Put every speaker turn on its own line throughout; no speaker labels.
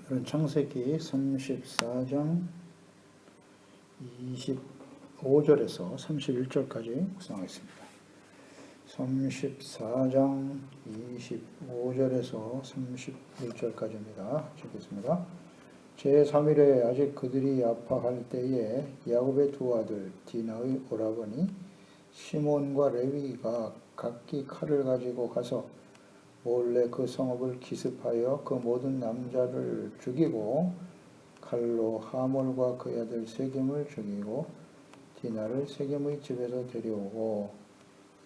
오늘은 창세기 34장 25절에서 31절까지 묵상하겠습니다. 34장 25절에서 31절까지입니다. 읽겠습니다. 제3일에 아직 그들이 아파할 때에 야곱의 두 아들 디나의 오라버니 시몬과 레위가 각기 칼을 가지고 가서 몰래 그 성읍을 기습하여 그 모든 남자를 죽이고 칼로 하몰과 그의 아들 세겜을 죽이고 디나를 세겜의 집에서 데려오고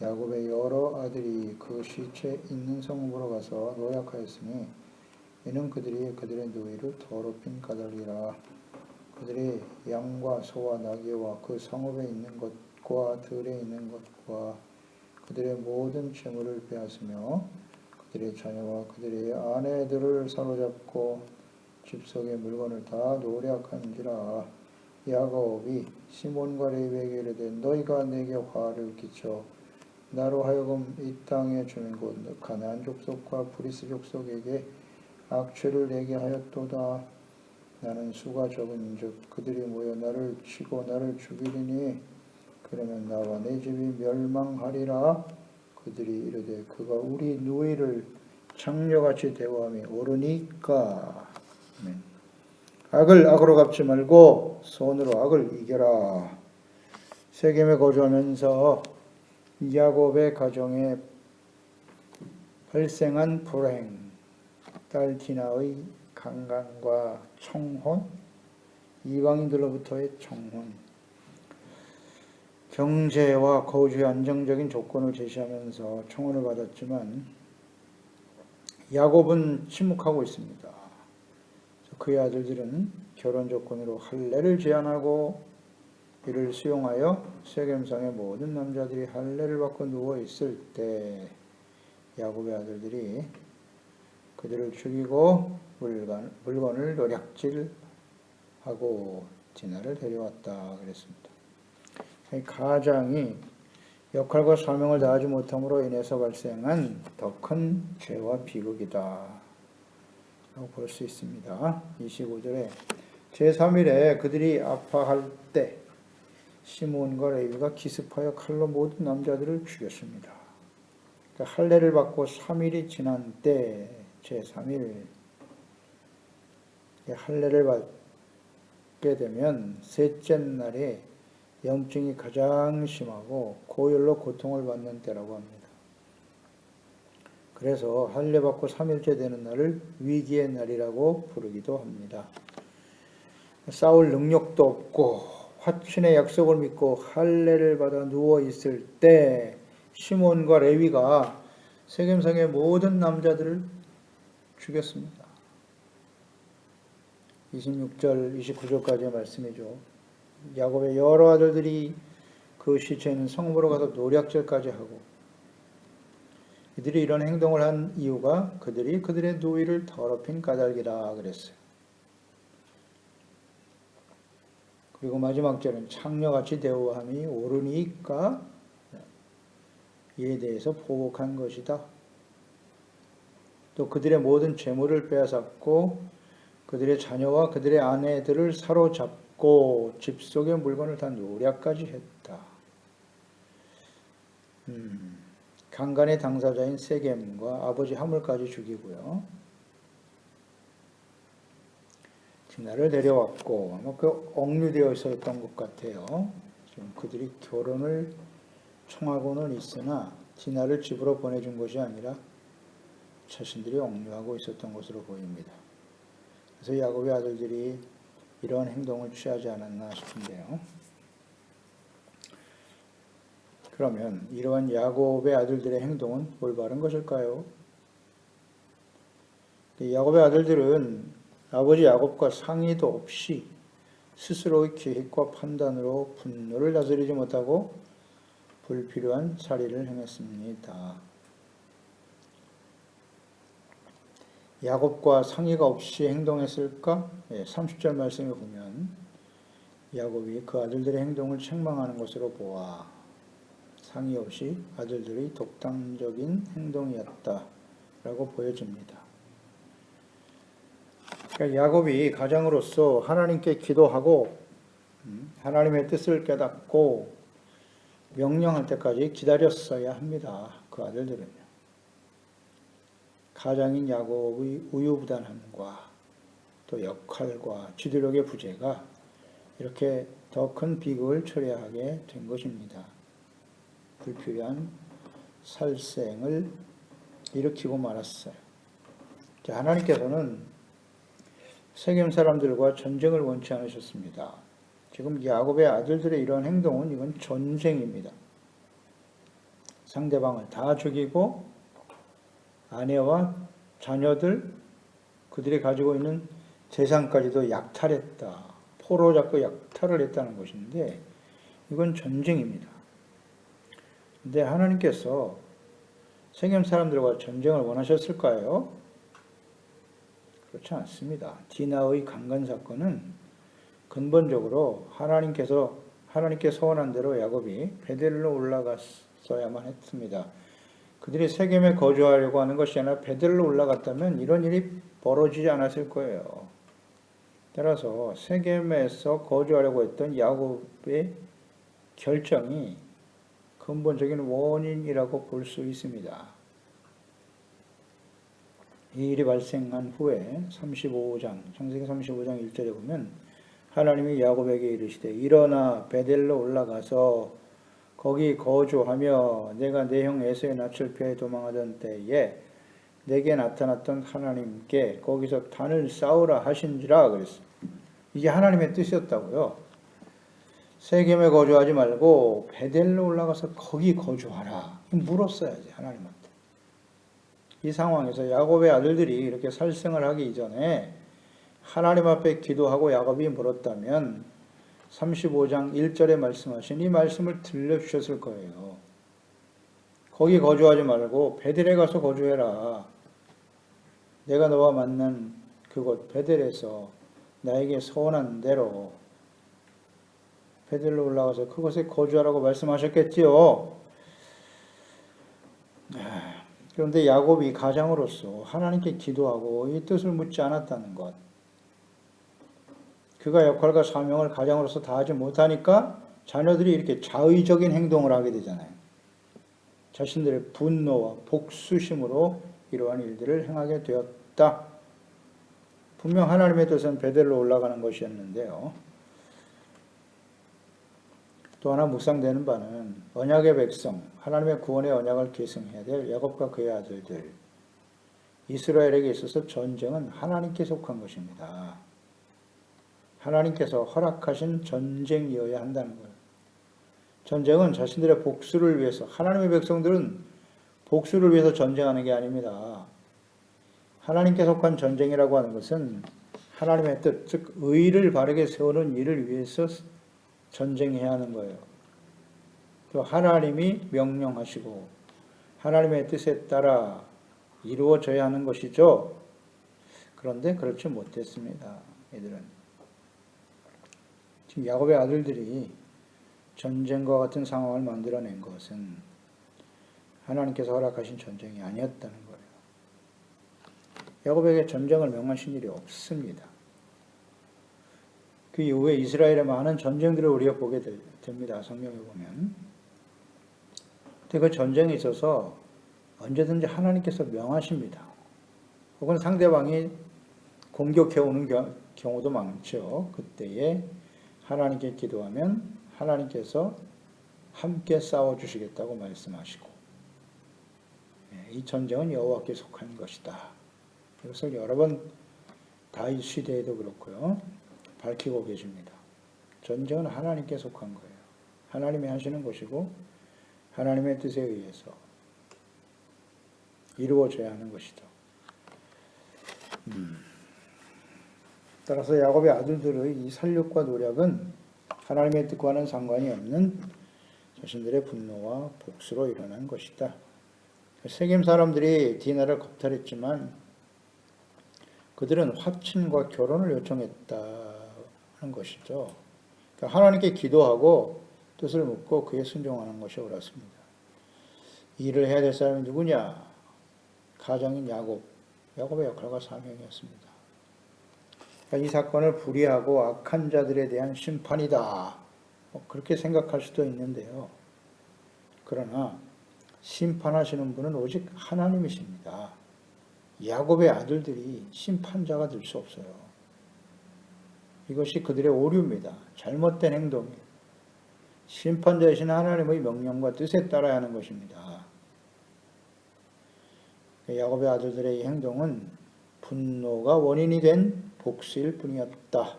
야곱의 여러 아들이 그 시체 있는 성읍으로 가서 노략하였으니 이는 그들이 그들의 누이를 더럽힌 까닭이라. 그들이 양과 소와 나귀와 그 성읍에 있는 것과 들에 있는 것과 그들의 모든 재물을 빼앗으며 그들의 자녀와 그들의 아내들을 사로잡고 집 속의 물건을 다 노략한지라. 야곱이 시몬과 레위에게 이르되 너희가 내게 화를 끼쳐 나로 하여금 이 땅의 주민 곧 가나안 족속과 브리스 족속에게 악취를 내게 하였도다. 나는 수가 적은즉 그들이 모여 나를 치고 나를 죽이리니 그러면 나와 내 집이 멸망하리라. 그들이 이르되 그가 우리 누이를 창녀같이 대우함이 옳으니까. 악을 악으로 갚지 말고 손으로 악을 이겨라. 세겜에 거주하면서 야곱의 가정에 발생한 불행, 딸 디나의 강간과 청혼, 이방인들로부터의 청혼, 경제와 거주의 안정적인 조건을 제시하면서 청혼을 받았지만 야곱은 침묵하고 있습니다. 그의 아들들은 결혼 조건으로 할례를 제안하고 이를 수용하여 세겜성의 모든 남자들이 할례를 받고 누워 있을 때 야곱의 아들들이 그들을 죽이고 물건을 노략질하고 디나를 데려왔다 그랬습니다. 가장이 역할과 사명을 다하지 못함으로 인해서 발생한 더 큰 죄와 비극이다 라고 볼 수 있습니다. 25절에 제3일에 그들이 아파할 때 시몬과 레위가 기습하여 칼로 모든 남자들을 죽였습니다. 그러니까 할례를 받고 3일이 지난 때 제3일 할례를 받게 되면 셋째 날에 염증이 가장 심하고 고열로 고통을 받는 때라고 합니다. 그래서 할례 받고 3일째 되는 날을 위기의 날이라고 부르기도 합니다. 싸울 능력도 없고 화친의 약속을 믿고 할례를 받아 누워 있을 때 시몬과 레위가 세겜성의 모든 남자들을 죽였습니다. 26절, 29절까지의 말씀이죠. 야곱의 여러 아들들이 그 시체 있는 성읍으로 가서 노략질까지 하고 이들이 이런 행동을 한 이유가 그들이 그들의 누이를 더럽힌 까닭이라 그랬어요. 그리고 마지막 절은 창녀같이 대우함이 옳으니까 이에 대해서 보복한 것이다. 또 그들의 모든 재물을 빼앗았고 그들의 자녀와 그들의 아내들을 사로잡고 집 속의 물건을 다 노략까지 했다. 강간의 당사자인 세겜과 아버지 하물까지 죽이고요. 디나를 데려왔고 아마 그 억류되어 있었던 것 같아요. 지금 그들이 결혼을 청하고는 있으나 디나를 집으로 보내준 것이 아니라 자신들이 억류하고 있었던 것으로 보입니다. 그래서 야곱의 아들들이 이러한 행동을 취하지 않았나 싶은데요. 그러면 이러한 야곱의 아들들의 행동은 올바른 것일까요? 야곱의 아들들은 아버지 야곱과 상의도 없이 스스로의 계획과 판단으로 분노를 다스리지 못하고 불필요한 살인을 행했습니다. 야곱과 상의가 없이 행동했을까? 30절 말씀을 보면 야곱이 그 아들들의 행동을 책망하는 것으로 보아 상의 없이 아들들의 독단적인 행동이었다라고 보여집니다. 그러니까 야곱이 가장으로서 하나님께 기도하고 하나님의 뜻을 깨닫고 명령할 때까지 기다렸어야 합니다. 그 아들들은요. 가장인 야곱의 우유부단함과 또 역할과 지도력의 부재가 이렇게 더 큰 비극을 초래하게 된 것입니다. 불필요한 살생을 일으키고 말았어요. 하나님께서는 세겜 사람들과 전쟁을 원치 않으셨습니다. 지금 야곱의 아들들의 이러한 행동은 이건 전쟁입니다. 상대방을 다 죽이고 아내와 자녀들, 그들이 가지고 있는 재산까지도 약탈했다. 포로 잡고 약탈을 했다는 것인데 이건 전쟁입니다. 근데 하나님께서 세겜 사람들과 전쟁을 원하셨을까요? 그렇지 않습니다. 디나의 강간 사건은 근본적으로 하나님께 서원한 대로 야곱이 베델로 올라갔어야만 했습니다. 그들이 세겜에 거주하려고 하는 것이 아니라 베델로 올라갔다면 이런 일이 벌어지지 않았을 거예요. 따라서 세겜에서 거주하려고 했던 야곱의 결정이 근본적인 원인이라고 볼 수 있습니다. 이 일이 발생한 후에 창세기 35장 1절에 보면 하나님이 야곱에게 이르시되 일어나 베델로 올라가서 거기 거주하며 내가 내 형 에서의 낯을 피해 도망하던 때에 내게 나타났던 하나님께 거기서 단을 쌓으라 하신지라 그랬어요. 이게 하나님의 뜻이었다고요. 세겜에 거주하지 말고 베델로 올라가서 거기 거주하라. 물었어야지 하나님한테. 이 상황에서 야곱의 아들들이 이렇게 살생을 하기 이전에 하나님 앞에 기도하고 야곱이 물었다면 35장 1절에 말씀하신 이 말씀을 들려주셨을 거예요. 거기 거주하지 말고 베델에 가서 거주해라. 내가 너와 만난 그곳 베델에서 나에게 서원한 대로 베델로 올라가서 그곳에 거주하라고 말씀하셨겠지요. 그런데 야곱이 가장으로서 하나님께 기도하고 이 뜻을 묻지 않았다는 것. 그가 역할과 사명을 가장으로서 다하지 못하니까 자녀들이 이렇게 자의적인 행동을 하게 되잖아요. 자신들의 분노와 복수심으로 이러한 일들을 행하게 되었다. 분명 하나님의 뜻은 베델로 올라가는 것이었는데요. 또 하나 묵상되는 바는 언약의 백성, 하나님의 구원의 언약을 계승해야 될 야곱과 그의 아들들, 이스라엘에게 있어서 전쟁은 하나님께 속한 것입니다. 하나님께서 허락하신 전쟁이어야 한다는 거예요. 전쟁은 자신들의 복수를 위해서, 하나님의 백성들은 복수를 위해서 전쟁하는 게 아닙니다. 하나님께 속한 전쟁이라고 하는 것은 하나님의 뜻, 즉 의를 바르게 세우는 일을 위해서 전쟁해야 하는 거예요. 또 하나님이 명령하시고 하나님의 뜻에 따라 이루어져야 하는 것이죠. 그런데 그렇지 못했습니다. 이들은. 지금 야곱의 아들들이 전쟁과 같은 상황을 만들어낸 것은 하나님께서 허락하신 전쟁이 아니었다는 거예요. 야곱에게 전쟁을 명하신 일이 없습니다. 그 이후에 이스라엘의 많은 전쟁들을 우리가 보게 됩니다. 성경에 보면. 근데 그 전쟁에 있어서 언제든지 하나님께서 명하십니다. 혹은 상대방이 공격해오는 경우도 많죠. 그때에 하나님께 기도하면 하나님께서 함께 싸워주시겠다고 말씀하시고, 이 전쟁은 여호와께 속한 것이다. 이것을 여러 번 다윗 시대에도 그렇고요. 밝히고 계십니다. 전쟁은 하나님께 속한 거예요. 하나님이 하시는 것이고 하나님의 뜻에 의해서 이루어져야 하는 것이죠. 따라서 야곱의 아들들의 이 살육과 노력은 하나님의 뜻과는 상관이 없는 자신들의 분노와 복수로 일어난 것이다. 세겜 사람들이 디나를 겁탈했지만 그들은 화친과 결혼을 요청했다는 것이죠. 그러니까 하나님께 기도하고 뜻을 묻고 그에 순종하는 것이 옳았습니다. 일을 해야 될 사람이 누구냐? 가장인 야곱. 야곱의 역할과 사명이었습니다. 이 사건을 불의하고 악한 자들에 대한 심판이다. 그렇게 생각할 수도 있는데요. 그러나 심판하시는 분은 오직 하나님이십니다. 야곱의 아들들이 심판자가 될 수 없어요. 이것이 그들의 오류입니다. 잘못된 행동이에요. 심판자이신 하나님의 명령과 뜻에 따라야 하는 것입니다. 야곱의 아들들의 이 행동은 분노가 원인이 된 복수일 뿐이었다.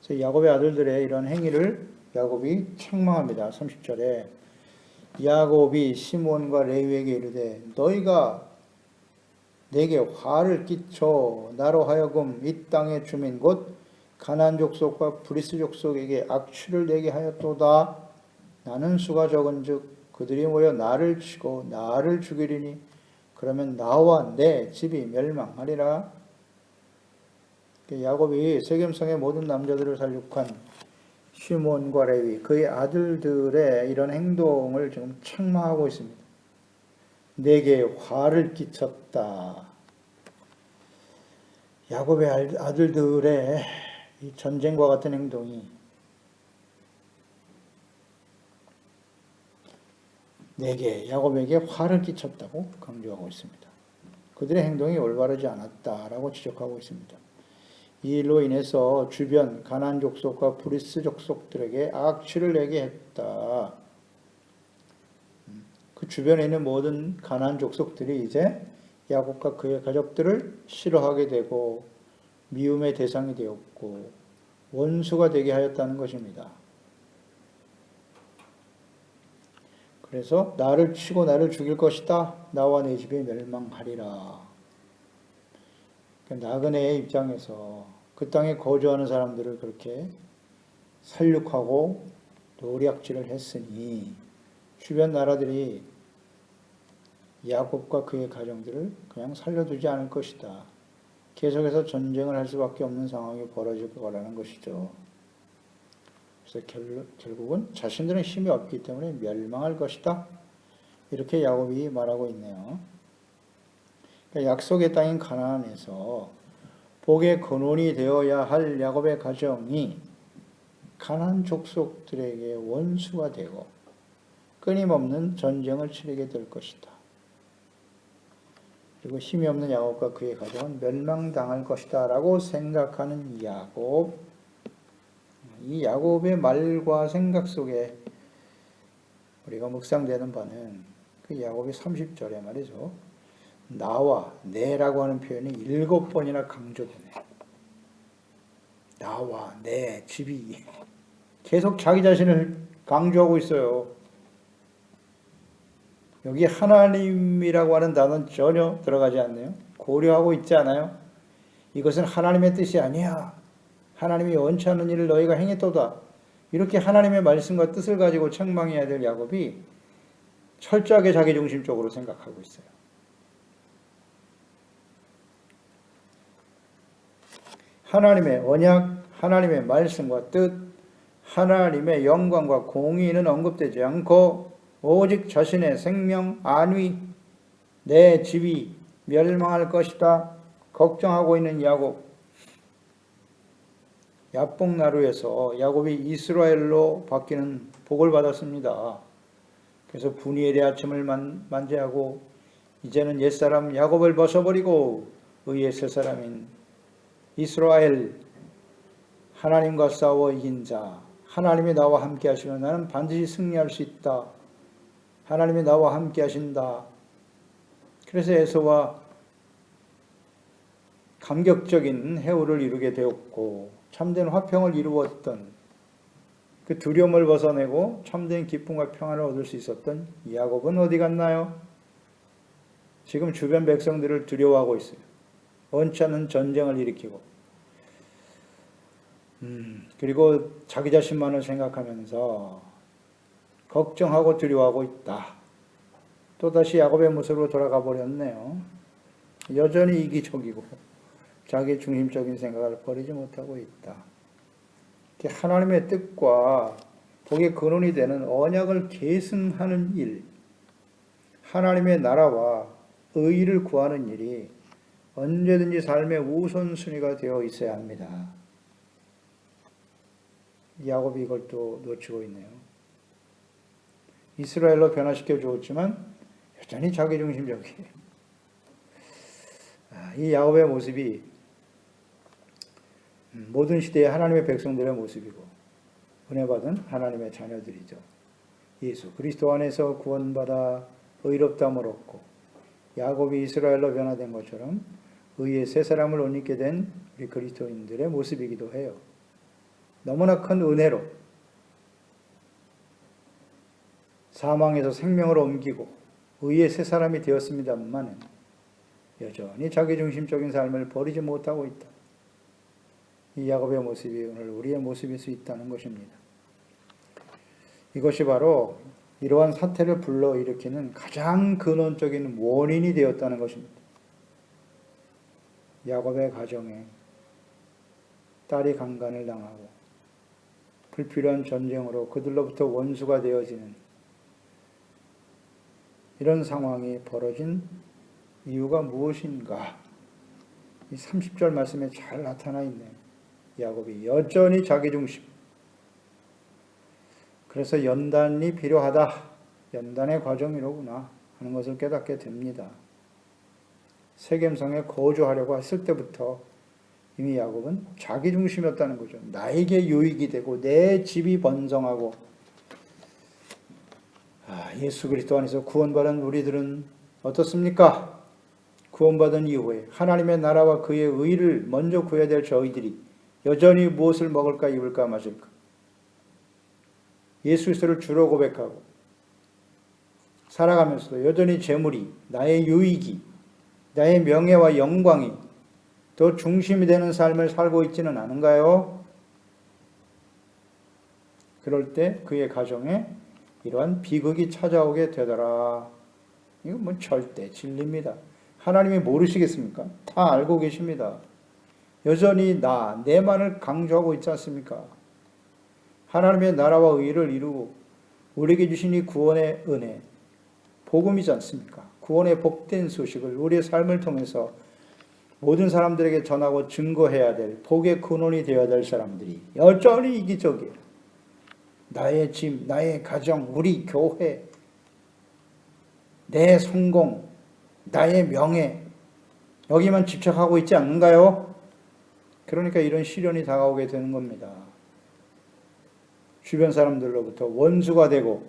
그래서 야곱의 아들들의 이런 행위를 야곱이 책망합니다. 30절에 야곱이 시몬과 레위에게 이르되 너희가 내게 화를 끼쳐 나로 하여금 이 땅의 주민 곧 가나안 족속과 브리스 족속에게 악취를 내게 하였도다. 나는 수가 적은즉 그들이 모여 나를 치고 나를 죽이리니 그러면 나와 내 집이 멸망하리라. 야곱이 세겜성의 모든 남자들을 살육한 시몬과 레위 그의 아들들의 이런 행동을 지금 책망하고 있습니다. 내게 화를 끼쳤다. 야곱의 아들들의 이 전쟁과 같은 행동이 야곱에게 화를 끼쳤다고 강조하고 있습니다. 그들의 행동이 올바르지 않았다라고 지적하고 있습니다. 이 일로 인해서 주변 가나안 족속과 브리스 족속들에게 악취를 내게 했다. 그 주변에 있는 모든 가나안 족속들이 이제 야곱과 그의 가족들을 싫어하게 되고 미움의 대상이 되었고 원수가 되게 하였다는 것입니다. 그래서 나를 치고 나를 죽일 것이다. 나와 내 집이 멸망하리라. 나그네의 입장에서 그 땅에 거주하는 사람들을 그렇게 살육하고 노략질을 했으니 주변 나라들이 야곱과 그의 가정들을 그냥 살려두지 않을 것이다. 계속해서 전쟁을 할 수밖에 없는 상황이 벌어질 거라는 것이죠. 그래서 결국은 자신들은 힘이 없기 때문에 멸망할 것이다. 이렇게 야곱이 말하고 있네요. 약속의 땅인 가나안에서 복의 근원이 되어야 할 야곱의 가정이 가나안 족속들에게 원수가 되고 끊임없는 전쟁을 치르게 될 것이다. 그리고 힘이 없는 야곱과 그의 가정은 멸망당할 것이다 라고 생각하는 야곱. 이 야곱의 말과 생각 속에 우리가 묵상되는 바는 그 야곱의 30절에 말이죠. 나와 내라고 하는 표현이 7번이나 강조되네. 나와 내 집이 계속 자기 자신을 강조하고 있어요. 여기 하나님이라고 하는 단어는 전혀 들어가지 않네요. 고려하고 있지 않아요. 이것은 하나님의 뜻이 아니야. 하나님이 원치 않는 일을 너희가 행했도다. 이렇게 하나님의 말씀과 뜻을 가지고 책망해야 될 야곱이 철저하게 자기중심적으로 생각하고 있어요. 하나님의 언약, 하나님의 말씀과 뜻, 하나님의 영광과 공의는 언급되지 않고 오직 자신의 생명, 안위, 내 집이 멸망할 것이다 걱정하고 있는 야곱. 야복나루에서 야곱이 이스라엘로 바뀌는 복을 받았습니다. 그래서 분이엘의 아침을 만재하고 이제는 옛사람 야곱을 벗어버리고 의의 새사람인 이스라엘, 하나님과 싸워 이긴 자, 하나님이 나와 함께 하시면 나는 반드시 승리할 수 있다. 하나님이 나와 함께 하신다. 그래서 에서와 감격적인 해오를 이루게 되었고 참된 화평을 이루었던 그 두려움을 벗어내고 참된 기쁨과 평안을 얻을 수 있었던 야곱은 어디 갔나요? 지금 주변 백성들을 두려워하고 있어요. 원치 않는 전쟁을 일으키고 그리고 자기 자신만을 생각하면서 걱정하고 두려워하고 있다. 또다시 야곱의 모습으로 돌아가 버렸네요. 여전히 이기적이고 자기 중심적인 생각을 버리지 못하고 있다. 하나님의 뜻과 복의 근원이 되는 언약을 계승하는 일, 하나님의 나라와 의의를 구하는 일이 언제든지 삶의 우선순위가 되어 있어야 합니다. 야곱이 이걸 또 놓치고 있네요. 이스라엘로 변화시켜 주었지만 여전히 자기중심적이에요. 이 야곱의 모습이 모든 시대의 하나님의 백성들의 모습이고 은혜받은 하나님의 자녀들이죠. 예수 그리스도 안에서 구원받아 의롭다함을 얻고 야곱이 이스라엘로 변화된 것처럼 의의 새 사람을 옷 입게 된 우리 그리스도인들의 모습이기도 해요. 너무나 큰 은혜로 사망에서 생명으로 옮기고 의의 새 사람이 되었습니다만 여전히 자기중심적인 삶을 버리지 못하고 있다. 이 야곱의 모습이 오늘 우리의 모습일 수 있다는 것입니다. 이것이 바로 이러한 사태를 불러일으키는 가장 근원적인 원인이 되었다는 것입니다. 야곱의 가정에 딸이 강간을 당하고 불필요한 전쟁으로 그들로부터 원수가 되어지는 이런 상황이 벌어진 이유가 무엇인가? 이 30절 말씀에 잘 나타나 있네요. 야곱이 여전히 자기중심. 그래서 연단이 필요하다. 연단의 과정이로구나 하는 것을 깨닫게 됩니다. 세겜성에 거주하려고 했을 때부터 이미 야곱은 자기중심이었다는 거죠. 나에게 유익이 되고 내 집이 번성하고 예수 그리스도 안에서 구원받은 우리들은 어떻습니까? 구원받은 이후에 하나님의 나라와 그의 의를 먼저 구해야 될 저희들이 여전히 무엇을 먹을까 입을까 마실까? 예수 그리스도를 주로 고백하고 살아가면서도 여전히 재물이, 나의 유익이, 나의 명예와 영광이 더 중심이 되는 삶을 살고 있지는 않은가요? 그럴 때 그의 가정에 이러한 비극이 찾아오게 되더라. 이건 뭐 절대 진리입니다. 하나님이 모르시겠습니까? 다 알고 계십니다. 여전히 내만을 강조하고 있지 않습니까? 하나님의 나라와 의를 이루고 우리에게 주신 이 구원의 은혜, 복음이지 않습니까? 구원의 복된 소식을 우리의 삶을 통해서 모든 사람들에게 전하고 증거해야 될 복의 근원이 되어야 될 사람들이 여전히 이기적이에요. 나의 집, 나의 가정, 우리 교회, 내 성공, 나의 명예 여기만 집착하고 있지 않는가요? 그러니까 이런 시련이 다가오게 되는 겁니다. 주변 사람들로부터 원수가 되고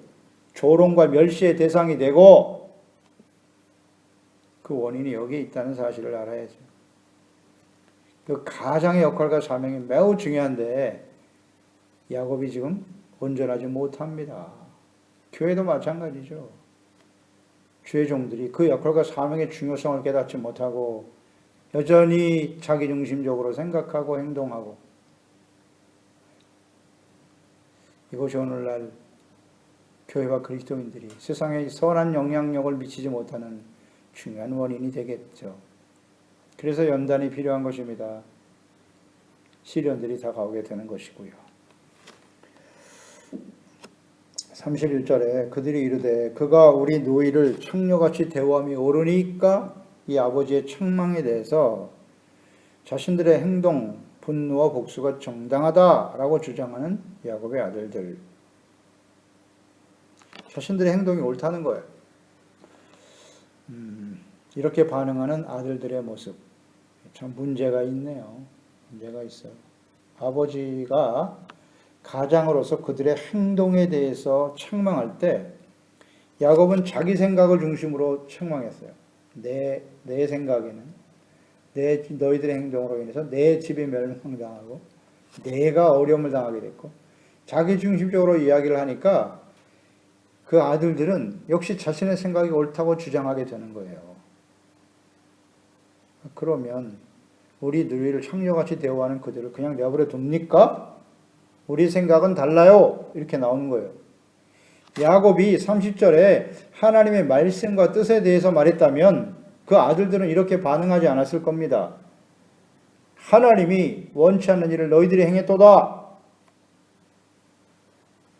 조롱과 멸시의 대상이 되고 그 원인이 여기에 있다는 사실을 알아야죠. 그 가장의 역할과 사명이 매우 중요한데 야곱이 지금 온전하지 못합니다. 교회도 마찬가지죠. 주의 종들이 그 역할과 사명의 중요성을 깨닫지 못하고 여전히 자기중심적으로 생각하고 행동하고 이것이 오늘날 교회와 그리스도인들이 세상에 선한 영향력을 미치지 못하는 중요한 원인이 되겠죠. 그래서 연단이 필요한 것입니다. 시련들이 다가오게 되는 것이고요. 31절에 그들이 이르되 그가 우리 노이를 청녀같이 대우함이 옳으니까 이 아버지의 책망에 대해서 자신들의 행동, 분노와 복수가 정당하다라고 주장하는 야곱의 아들들. 자신들의 행동이 옳다는 거예요. 이렇게 반응하는 아들들의 모습. 참 문제가 있네요. 문제가 있어요. 아버지가 가장으로서 그들의 행동에 대해서 책망할 때 야곱은 자기 생각을 중심으로 책망했어요. 내 생각에는 너희들의 행동으로 인해서 내 집이 멸망당하고 내가 어려움을 당하게 됐고 자기 중심적으로 이야기를 하니까 그 아들들은 역시 자신의 생각이 옳다고 주장하게 되는 거예요. 그러면 우리 누이를 창녀같이 대우하는 그들을 그냥 내버려 둡니까? 우리 생각은 달라요. 이렇게 나오는 거예요. 야곱이 30절에 하나님의 말씀과 뜻에 대해서 말했다면 그 아들들은 이렇게 반응하지 않았을 겁니다. 하나님이 원치 않는 일을 너희들이 행했도다.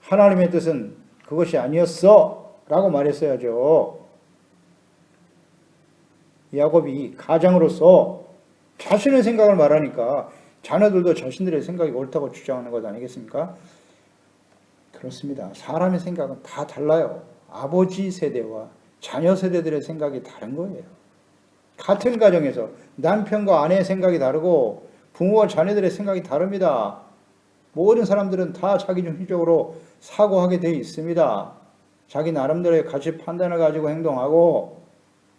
하나님의 뜻은 그것이 아니었어. 라고 말했어야죠. 야곱이 가장으로서 자신의 생각을 말하니까 자녀들도 자신들의 생각이 옳다고 주장하는 것 아니겠습니까? 그렇습니다. 사람의 생각은 다 달라요. 아버지 세대와 자녀 세대들의 생각이 다른 거예요. 같은 가정에서 남편과 아내의 생각이 다르고 부모와 자녀들의 생각이 다릅니다. 모든 사람들은 다 자기 중심적으로 사고하게 되어 있습니다. 자기 나름대로의 가치 판단을 가지고 행동하고,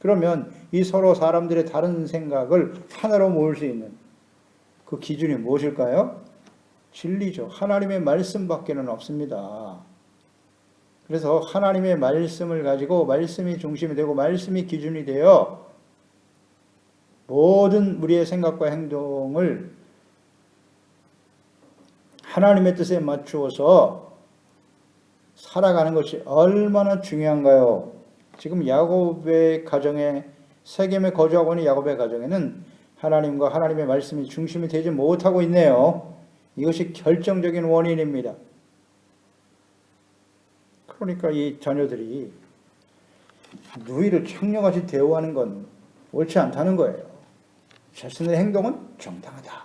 그러면 이 서로 사람들의 다른 생각을 하나로 모을 수 있는 그 기준이 무엇일까요? 진리죠. 하나님의 말씀밖에는 없습니다. 그래서 하나님의 말씀을 가지고 말씀이 중심이 되고 말씀이 기준이 되어 모든 우리의 생각과 행동을 하나님의 뜻에 맞추어서 살아가는 것이 얼마나 중요한가요? 지금 야곱의 가정에, 세겜에 거주하고 있는 야곱의 가정에는 하나님과 하나님의 말씀이 중심이 되지 못하고 있네요. 이것이 결정적인 원인입니다. 그러니까 이 자녀들이 누이를 창녀같이 대우하는 건 옳지 않다는 거예요. 자신의 행동은 정당하다.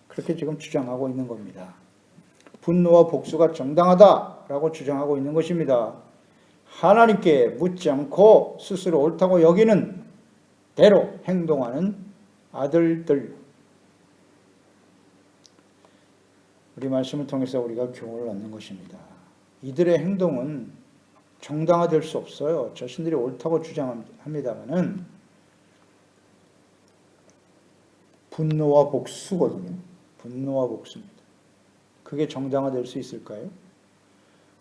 그렇게 지금 주장하고 있는 겁니다. 분노와 복수가 정당하다라고 주장하고 있는 것입니다. 하나님께 묻지 않고 스스로 옳다고 여기는 대로 행동하는 아들들. 우리 말씀을 통해서 우리가 교훈을 얻는 것입니다. 이들의 행동은 정당화될 수 없어요. 자신들이 옳다고 주장합니다마는 분노와 복수거든요. 분노와 복수입니다. 그게 정당화될 수 있을까요?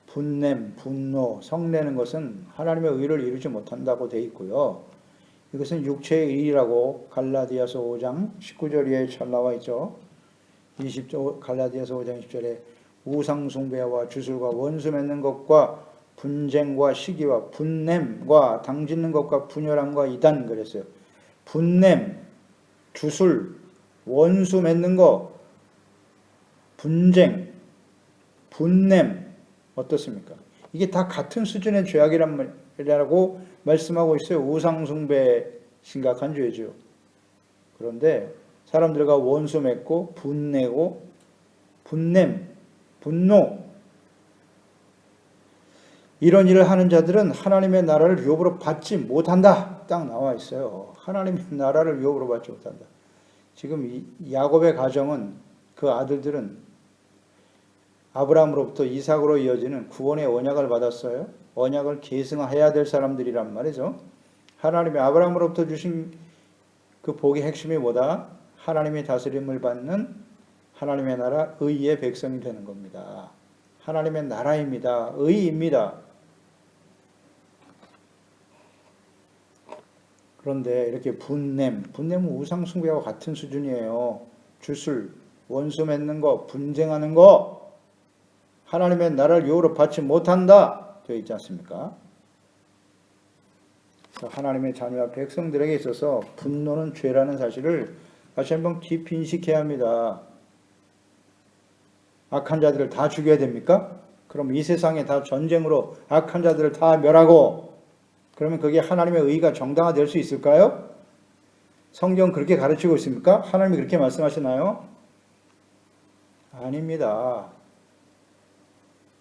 분냄, 분노, 성내는 것은 하나님의 의를 이루지 못한다고 되어 있고요. 이것은 육체의 일이라고 갈라디아서 5장 19절에 잘 나와 있죠. 갈라디아서 5장 20절에 우상 숭배와 주술과 원수 맺는 것과 분쟁과 시기와 분냄과 당짓는 것과 분열함과 이단 그랬어요. 분냄, 주술, 원수 맺는 것, 분쟁, 분냄 어떻습니까? 이게 다 같은 수준의 죄악이라고 말씀하고 있어요. 우상 숭배 심각한 죄죠. 그런데 사람들과 원수 맺고 분내고 분냄, 분노 이런 일을 하는 자들은 하나님의 나라를 유업으로 받지 못한다. 딱 나와 있어요. 하나님의 나라를 유업으로 받지 못한다. 지금 이 야곱의 가정은 그 아들들은 아브라함으로부터 이삭으로 이어지는 구원의 언약을 받았어요. 언약을 계승해야 될 사람들이란 말이죠. 하나님의 아브라함으로부터 주신 그 복의 핵심이 뭐다? 하나님의 다스림을 받는 하나님의 나라 의의 백성이 되는 겁니다. 하나님의 나라입니다. 의입니다. 그런데 이렇게 분냄은 우상숭배와 같은 수준이에요. 주술, 원수 맺는 거, 분쟁하는 거, 하나님의 나라를 유업으로 받지 못한다 되어 있지 않습니까? 하나님의 자녀와 백성들에게 있어서 분노는 죄라는 사실을 다시 한번 깊이 인식해야 합니다. 악한 자들을 다 죽여야 됩니까? 그럼 이 세상에 다 전쟁으로 악한 자들을 다 멸하고 그러면 그게 하나님의 의가 정당화될 수 있을까요? 성경 그렇게 가르치고 있습니까? 하나님이 그렇게 말씀하시나요? 아닙니다.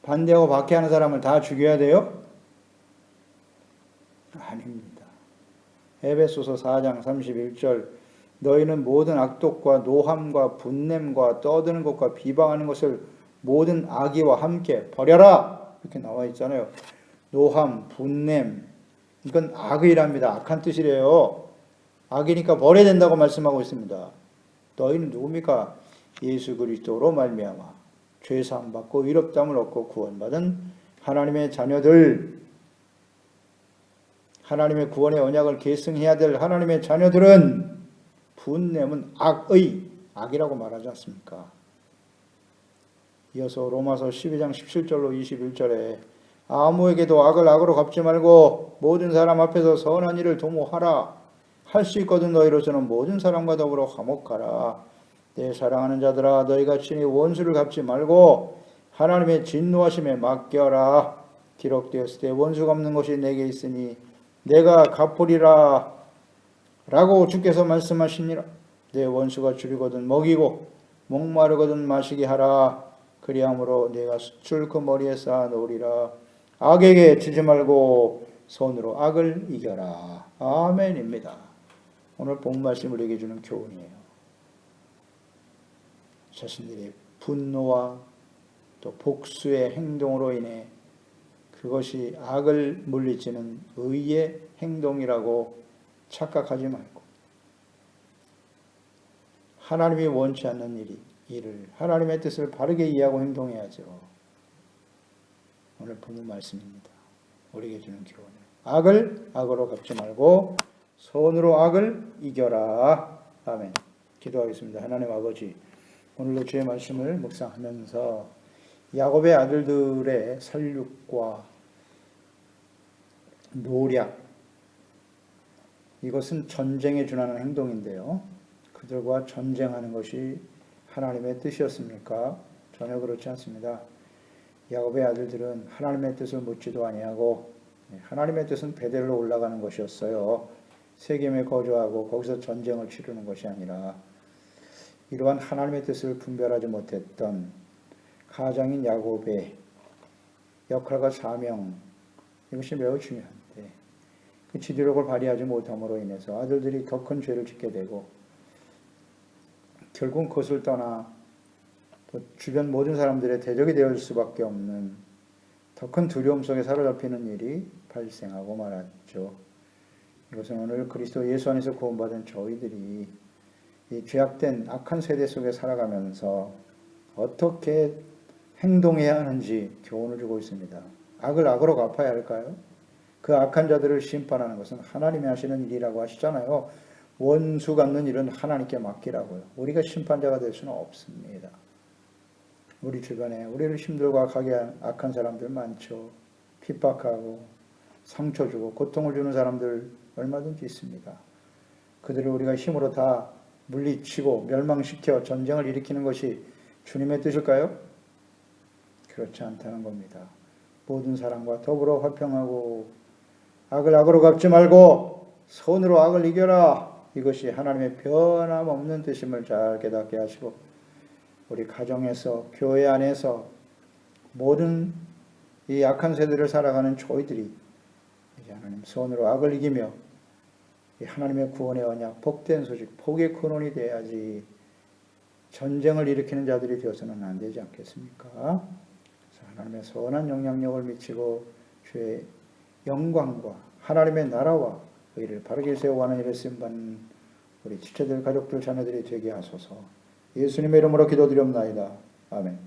반대하고 박해하는 사람을 다 죽여야 돼요? 아닙니다. 에베소서 4장 31절 너희는 모든 악독과 노함과 분냄과 떠드는 것과 비방하는 것을 모든 악의와 함께 버려라 이렇게 나와 있잖아요. 노함, 분냄 이건 악의랍니다. 악한 뜻이래요. 악이니까 버려야 된다고 말씀하고 있습니다. 너희는 누굽니까? 예수 그리스도로 말미암아 죄사함 받고 의롭다함을 얻고 구원받은 하나님의 자녀들, 하나님의 구원의 언약을 계승해야 될 하나님의 자녀들은 분냄은 악이라고 말하지 않습니까? 이어서 로마서 12장 17절로 21절에 아무에게도 악을 악으로 갚지 말고 모든 사람 앞에서 선한 일을 도모하라. 할 수 있거든 너희로서는 모든 사람과 더불어 화목하라. 내 사랑하는 자들아 너희가 친히 원수를 갚지 말고 하나님의 진노하심에 맡겨라. 기록되었을 때 원수 갚는 것이 내게 있으니 내가 갚으리라. 라고 주께서 말씀하시니라. 내 원수가 줄이거든 먹이고 목마르거든 마시게 하라. 그리함으로 내가 숯을 그 머리에 쌓아 놓으리라. 악에게 지지 말고 손으로 악을 이겨라. 아멘입니다. 오늘 본 말씀을 우리에게 주는 교훈이에요. 자신들의 분노와 또 복수의 행동으로 인해 그것이 악을 물리치는 의의 행동이라고 착각하지 말고 하나님이 원치 않는 일을 하나님의 뜻을 바르게 이해하고 행동해야죠. 오늘 본문 말씀입니다. 우리에게 주는 교훈이에요. 악을 악으로 갚지 말고 손으로 악을 이겨라. 아멘. 기도하겠습니다. 하나님 아버지, 오늘도 주의 말씀을 묵상하면서 야곱의 아들들의 살육과 노략, 이것은 전쟁에 준하는 행동인데요. 그들과 전쟁하는 것이 하나님의 뜻이었습니까? 전혀 그렇지 않습니다. 야곱의 아들들은 하나님의 뜻을 묻지도 아니하고 하나님의 뜻은 베델로 올라가는 것이었어요. 세겜에 거주하고 거기서 전쟁을 치르는 것이 아니라 이러한 하나님의 뜻을 분별하지 못했던 가장인 야곱의 역할과 사명, 이것이 매우 중요한데 그 지도력을 발휘하지 못함으로 인해서 아들들이 더 큰 죄를 짓게 되고 결국 그것을 떠나 주변 모든 사람들의 대적이 되어줄 수밖에 없는 더 큰 두려움 속에 사로잡히는 일이 발생하고 말았죠. 이것은 오늘 그리스도 예수 안에서 구원받은 저희들이 이 죄악된 악한 세대 속에 살아가면서 어떻게 행동해야 하는지 교훈을 주고 있습니다. 악을 악으로 갚아야 할까요? 그 악한 자들을 심판하는 것은 하나님이 하시는 일이라고 하시잖아요. 원수 갚는 일은 하나님께 맡기라고요. 우리가 심판자가 될 수는 없습니다. 우리 주변에 우리를 힘들고 악하게 한 악한 사람들 많죠. 핍박하고 상처 주고 고통을 주는 사람들 얼마든지 있습니다. 그들을 우리가 힘으로 다 물리치고 멸망시켜 전쟁을 일으키는 것이 주님의 뜻일까요? 그렇지 않다는 겁니다. 모든 사람과 더불어 화평하고 악을 악으로 갚지 말고 손으로 악을 이겨라. 이것이 하나님의 변함없는 뜻임을 잘 깨닫게 하시고 우리 가정에서 교회 안에서 모든 이 악한 세대를 살아가는 저희들이 이제 하나님 손으로 악을 이기며 하나님의 구원의 언약, 복된 소식, 복의 근원이 돼야지 전쟁을 일으키는 자들이 되어서는 안 되지 않겠습니까? 그래서 하나님의 선한 영향력을 미치고 주의 영광과 하나님의 나라와 의를 바르게 세워가는 일을 쓰임받는 우리 지체들, 가족들, 자녀들이 되게 하소서. 예수님의 이름으로 기도드립나이다. 아멘.